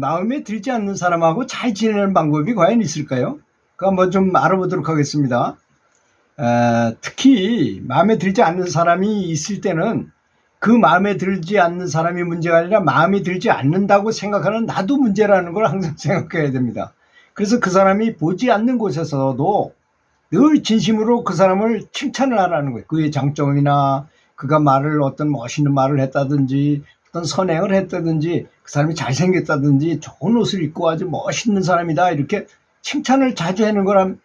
마음에 들지 않는 사람하고 잘 지내는 방법이 과연 있을까요? 그 한번 좀 알아보도록 하겠습니다. 특히 마음에 들지 않는 사람이 있을 때는 그 마음에 들지 않는 사람이 문제가 아니라 마음에 들지 않는다고 생각하는 나도 문제라는 걸 항상 생각해야 됩니다. 그래서 그 사람이 보지 않는 곳에서도 늘 진심으로 그 사람을 칭찬을 하라는 거예요. 그의 장점이나 그가 어떤 멋있는 말을 했다든지 어떤 선행을 했다든지 그 사람이 잘생겼다든지 좋은 옷을 입고 아주 멋있는 사람이다 이렇게 칭찬을 자주 하는 거랑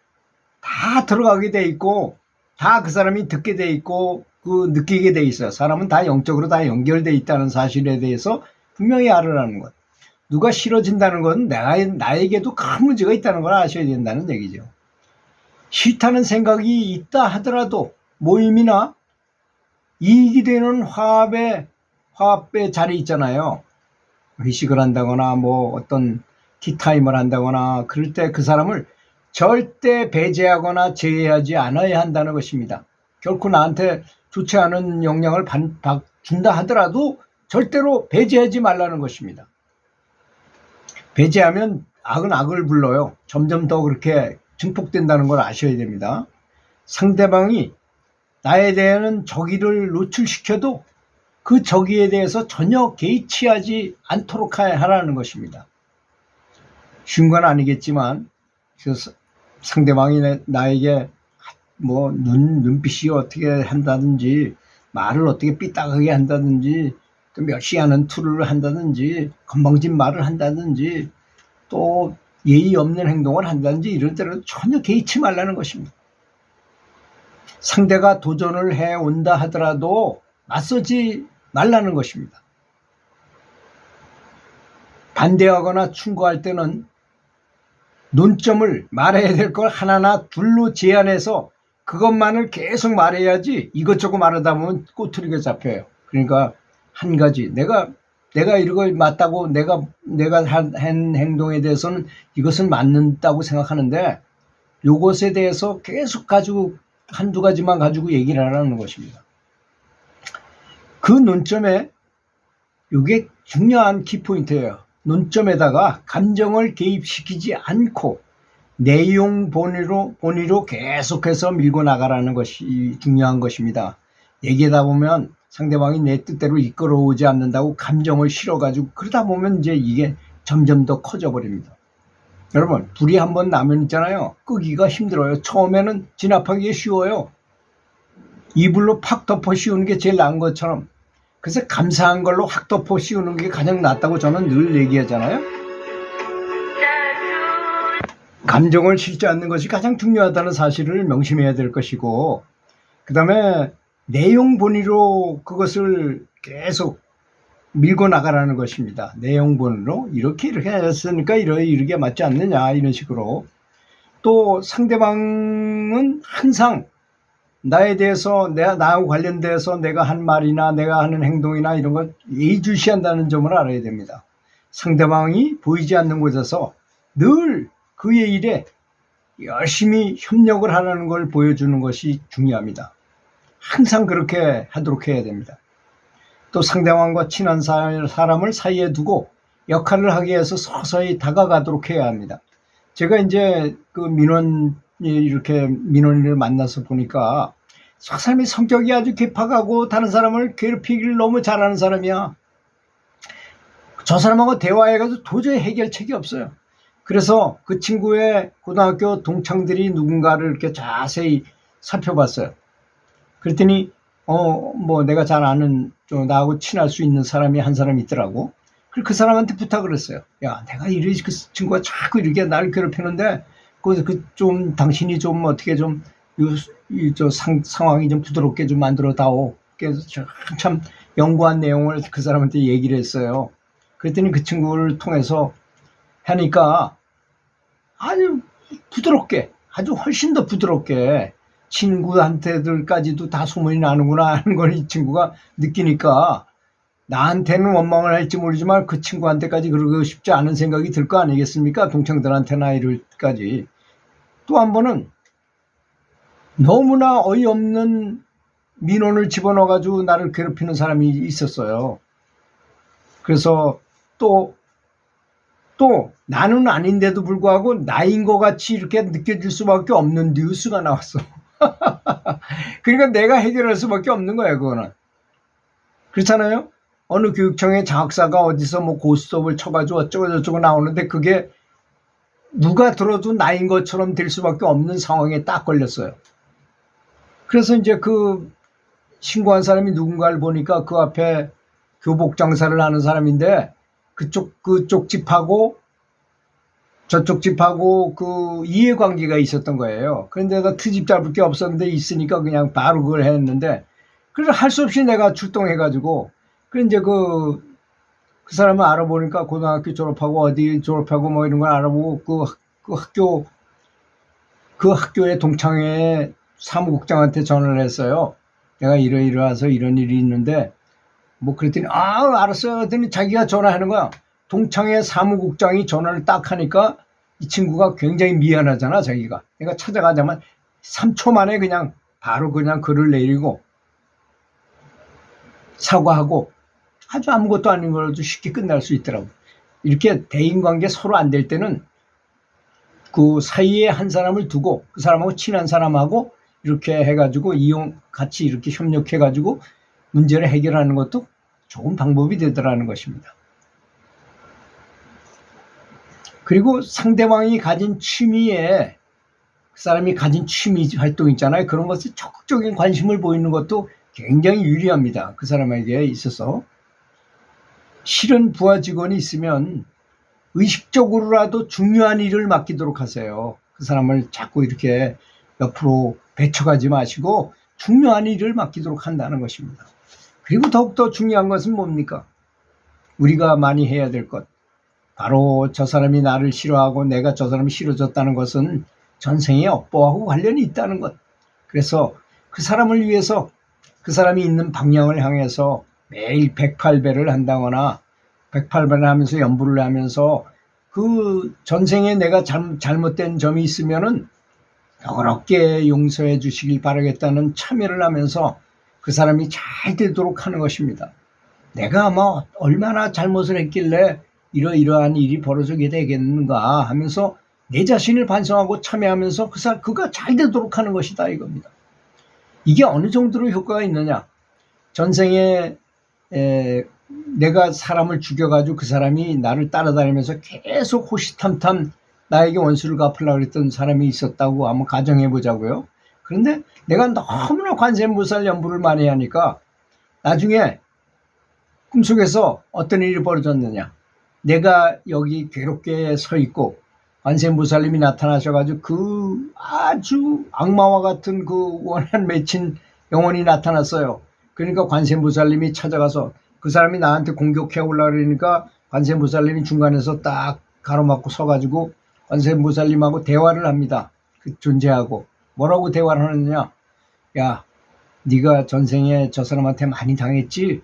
다 들어가게 돼 있고 다 그 사람이 듣게 돼 있고 느끼게 돼 있어요. 사람은 다 영적으로 다 연결돼 있다는 사실에 대해서 분명히 알으라는 것. 누가 싫어진다는 건 나에게도 큰 문제가 있다는 걸 아셔야 된다는 얘기죠. 싫다는 생각이 있다 하더라도 모임이나 이익이 되는 화합의 자리 있잖아요. 회식을 한다거나 어떤 티타임을 한다거나 그럴 때 그 사람을 절대 배제하거나 제외하지 않아야 한다는 것입니다. 결코 나한테 좋지 않은 영향을 준다 하더라도 절대로 배제하지 말라는 것입니다. 배제하면 악은 악을 불러요. 점점 더 그렇게 증폭된다는 걸 아셔야 됩니다. 상대방이 나에 대한 적의를 노출시켜도 그 적의에 대해서 전혀 개의치하지 않도록 하라는 것입니다. 쉬운 건 아니겠지만 상대방이 나에게 눈빛이 어떻게 한다든지 말을 어떻게 삐딱하게 한다든지 또 멸시 하는 투를 한다든지 건방진 말을 한다든지 또 예의 없는 행동을 한다든지 이럴 때는 전혀 개의치 말라는 것입니다. 상대가 도전을 해온다 하더라도 맞서지 말라는 것입니다. 반대하거나 충고할 때는 논점을 말해야 될 걸 하나나 둘로 제한해서 그것만을 계속 말해야지 이것저것 말하다 보면 꼬투리가 잡혀요. 그러니까 한 가지 내가 이거 맞다고 내가 한 행동에 대해서는 이것은 맞는다고 생각하는데 이것에 대해서 계속 가지고 한두 가지만 가지고 얘기를 하라는 것입니다. 그 논점에 이게 중요한 키포인트예요. 논점에다가 감정을 개입시키지 않고 내용 본위로 계속해서 밀고 나가라는 것이 중요한 것입니다. 얘기하다 보면 상대방이 내 뜻대로 이끌어오지 않는다고 감정을 실어가지고 그러다 보면 이제 이게 점점 더 커져 버립니다. 여러분, 불이 한번 나면 있잖아요. 끄기가 힘들어요. 처음에는 진압하기가 쉬워요. 이불로 팍 덮어 씌우는 게 제일 나은 것처럼. 그래서 감사한 걸로 확 덮어 씌우는 게 가장 낫다고 저는 늘 얘기하잖아요. 감정을 실지 않는 것이 가장 중요하다는 사실을 명심해야 될 것이고, 그 다음에 내용 본위로 그것을 계속 밀고 나가라는 것입니다. 내용 본위로 이렇게 했으니까 이렇게 맞지 않느냐 이런 식으로. 또 상대방은 항상 나에 대해서 나하고 관련돼서 내가 한 말이나 내가 하는 행동이나 이런 걸 예의주시한다는 점을 알아야 됩니다. 상대방이 보이지 않는 곳에서 늘 그의 일에 열심히 협력을 하라는 걸 보여주는 것이 중요합니다. 항상 그렇게 하도록 해야 됩니다. 또 상대방과 친한 사람을 사이에 두고 역할을 하기 위해서 서서히 다가가도록 해야 합니다. 제가 이제 민원인을 만나서 보니까 저 사람이 성격이 아주 개팍하고 다른 사람을 괴롭히기를 너무 잘하는 사람이야. 저 사람하고 대화해가지고 도저히 해결책이 없어요. 그래서 그 친구의 고등학교 동창들이 누군가를 이렇게 자세히 살펴봤어요. 그랬더니 내가 잘 아는 나하고 친할 수 있는 사람이 한 사람이 있더라고. 그래서 그 사람한테 부탁을 했어요. 야, 내가 그 친구가 자꾸 이렇게 나를 괴롭히는데 당신이 좀 어떻게 상황이 좀 부드럽게 좀 만들어 다오. 그래서 한참 연구한 내용을 그 사람한테 얘기를 했어요. 그랬더니 그 친구를 통해서 하니까 아주 부드럽게, 아주 훨씬 더 부드럽게 친구한테들까지도 다 소문이 나는구나 하는 걸 이 친구가 느끼니까 나한테는 원망을 할지 모르지만 그 친구한테까지 그러고 싶지 않은 생각이 들 거 아니겠습니까? 동창들한테나 이럴까지. 또 한 번은 너무나 어이없는 민원을 집어넣어가지고 나를 괴롭히는 사람이 있었어요. 그래서 또 또 나는 아닌데도 불구하고 나인 것 같이 이렇게 느껴질 수밖에 없는 뉴스가 나왔어. 그러니까 내가 해결할 수밖에 없는 거야, 그거는. 그렇잖아요? 어느 교육청의 장학사가 어디서 뭐 고스톱을 쳐가지고 어쩌고저쩌고 나오는데 그게 누가 들어도 나인 것처럼 될 수밖에 없는 상황에 딱 걸렸어요. 그래서 이제 그 신고한 사람이 누군가를 보니까 그 앞에 교복 장사를 하는 사람인데 그쪽 집하고 저쪽 집하고 그 이해관계가 있었던 거예요. 그런데 내가 트집 잡을 게 없었는데 있으니까 그냥 바로 그걸 했는데 그래서 할 수 없이 내가 출동해가지고 그 이제 그 사람을 알아보니까 고등학교 졸업하고 어디 졸업하고 뭐 이런 걸 알아보고 그 학교의 동창회 사무국장한테 전화를 했어요. 내가 이러이러해서 이런 일이 있는데 뭐 그랬더니 알았어요. 그랬더니 자기가 전화하는 거야. 동창회 사무국장이 전화를 딱 하니까 이 친구가 굉장히 미안하잖아, 자기가. 내가 찾아가자마자 3초 만에 그냥 바로 그냥 글을 내리고 사과하고 아주 아무것도 아닌 걸로도 쉽게 끝날 수 있더라고. 이렇게 대인관계 서로 안 될 때는 그 사이에 한 사람을 두고 그 사람하고 친한 사람하고 이렇게 해가지고 같이 이렇게 협력해가지고 문제를 해결하는 것도 좋은 방법이 되더라는 것입니다. 그리고 상대방이 가진 취미에 그 사람이 가진 취미 활동 있잖아요. 그런 것에 적극적인 관심을 보이는 것도 굉장히 유리합니다. 그 사람에게 있어서. 실은 부하 직원이 있으면 의식적으로라도 중요한 일을 맡기도록 하세요. 그 사람을 자꾸 이렇게 옆으로 배쳐가지 마시고 중요한 일을 맡기도록 한다는 것입니다. 그리고 더욱더 중요한 것은 뭡니까? 우리가 많이 해야 될 것. 바로 저 사람이 나를 싫어하고 내가 저 사람이 싫어졌다는 것은 전생의 업보하고 관련이 있다는 것. 그래서 그 사람을 위해서 그 사람이 있는 방향을 향해서 매일 108배를 한다거나 108배를 하면서 연부를 하면서 그 전생에 내가 잘못된 점이 있으면은 너그럽게 용서해 주시길 바라겠다는 참여를 하면서 그 사람이 잘 되도록 하는 것입니다. 내가 아마 얼마나 잘못을 했길래 이러이러한 일이 벌어지게 되겠는가 하면서 내 자신을 반성하고 참여하면서 그가 잘 되도록 하는 것이다 이겁니다. 이게 어느 정도로 효과가 있느냐. 전생에 내가 사람을 죽여가지고 그 사람이 나를 따라다니면서 계속 호시탐탐 나에게 원수를 갚으려고 했던 사람이 있었다고 한번 가정해 보자고요. 그런데 내가 너무나 관세음보살 연부를 많이 하니까 나중에 꿈속에서 어떤 일이 벌어졌느냐. 내가 여기 괴롭게 서 있고 관세음보살님이 나타나셔가지고 그 아주 악마와 같은 그 원한 맺힌 영혼이 나타났어요. 그러니까 관세음보살님이 찾아가서 그 사람이 나한테 공격해 오려고 그러니까 관세음보살님이 중간에서 딱 가로막고 서가지고 관세음보살님하고 대화를 합니다. 그 존재하고 뭐라고 대화를 하느냐. 야, 네가 전생에 저 사람한테 많이 당했지?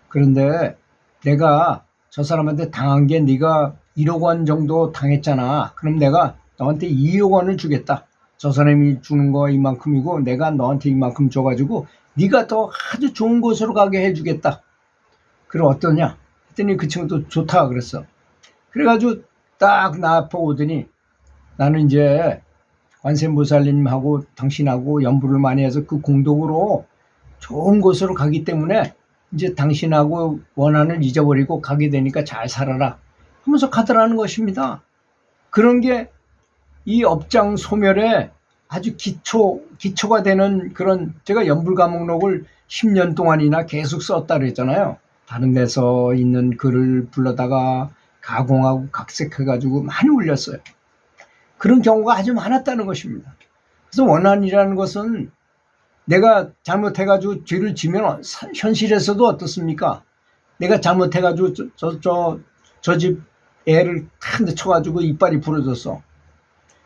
그런데 내가 저 사람한테 당한 게 네가 1억 원 정도 당했잖아. 그럼 내가 너한테 2억 원을 주겠다. 저 사람이 주는 거 이만큼이고 내가 너한테 이만큼 줘가지고 네가 더 아주 좋은 곳으로 가게 해주겠다. 그럼 어떠냐? 했더니 그 친구도 좋다 그랬어. 그래가지고 딱 나 앞에 오더니 나는 이제 관세음보살님하고 당신하고 연부를 많이 해서 그 공덕으로 좋은 곳으로 가기 때문에 이제 당신하고 원한을 잊어버리고 가게 되니까 잘 살아라 하면서 가더라는 것입니다. 그런 게 이 업장 소멸에 아주 기초가 되는 그런 제가 연불가목록을 10년 동안이나 계속 썼다 그랬잖아요. 다른 데서 있는 글을 불러다가 가공하고 각색해가지고 많이 올렸어요. 그런 경우가 아주 많았다는 것입니다. 그래서 원한이라는 것은 내가 잘못해가지고 죄를 지면 현실에서도 어떻습니까? 내가 잘못해가지고 저 집 애를 한 대 쳐가지고 이빨이 부러졌어.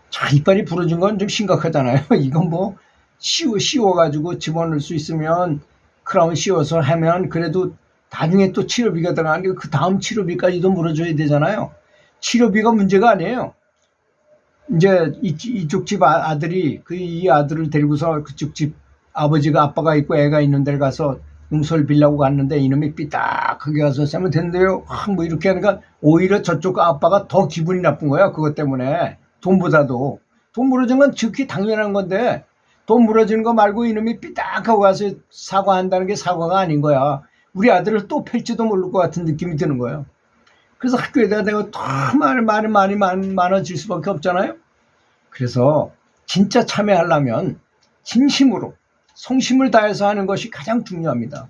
자, 이빨이 부러진 건 좀 심각하잖아요. 이건 뭐 씌워가지고 집어넣을 수 있으면 크라운 씌워서 하면 그래도 나중에 또 치료비가 들어가는데 그 다음 치료비까지도 물어줘야 되잖아요. 치료비가 문제가 아니에요. 이제 이쪽 집 아들이 이 아들을 데리고서 그쪽 집 아버지가 아빠가 있고 애가 있는 데를 가서 용서를 빌려고 갔는데 이놈이 삐딱하게 가서 하면 된대요. 뭐 이렇게 하니까 오히려 저쪽 아빠가 더 기분이 나쁜 거야. 그것 때문에. 돈보다도. 돈 물어준 건 즉히 당연한 건데 돈 물어주는 거 말고 이놈이 삐딱하고 가서 사과한다는 게 사과가 아닌 거야. 우리 아들을 또 팰지도 모를 것 같은 느낌이 드는 거예요. 그래서 학교에다 내가 더 말이 많아질 수밖에 없잖아요. 그래서 진짜 참여하려면 진심으로 성심을 다해서 하는 것이 가장 중요합니다.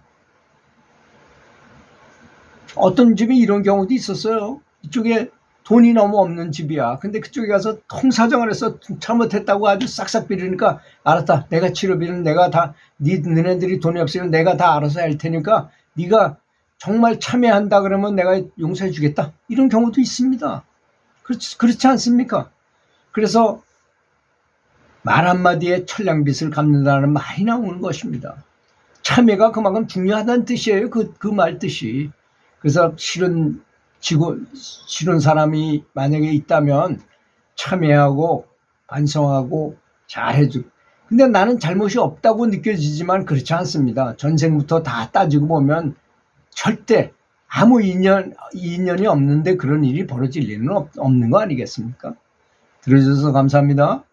어떤 집이 이런 경우도 있었어요. 이쪽에 돈이 너무 없는 집이야. 근데 그쪽에 가서 통사정을 해서 잘못했다고 아주 싹싹 비리니까 알았다. 내가 치료비는 내가 다 너네들이 돈이 없으면 내가 다 알아서 할 테니까 네가 정말 참여한다 그러면 내가 용서해 주겠다. 이런 경우도 있습니다. 그렇지 않습니까? 그래서 말 한마디에 천냥빚을 갚는다는 말이 나오는 것입니다. 참여가 그만큼 중요하다는 뜻이에요. 그 말 뜻이. 그래서 싫은 사람이 만약에 있다면 참여하고 반성하고 잘해주고. 근데 나는 잘못이 없다고 느껴지지만 그렇지 않습니다. 전생부터 다 따지고 보면 절대 아무 인연이 없는데 그런 일이 벌어질 일은 없는 거 아니겠습니까? 들어주셔서 감사합니다.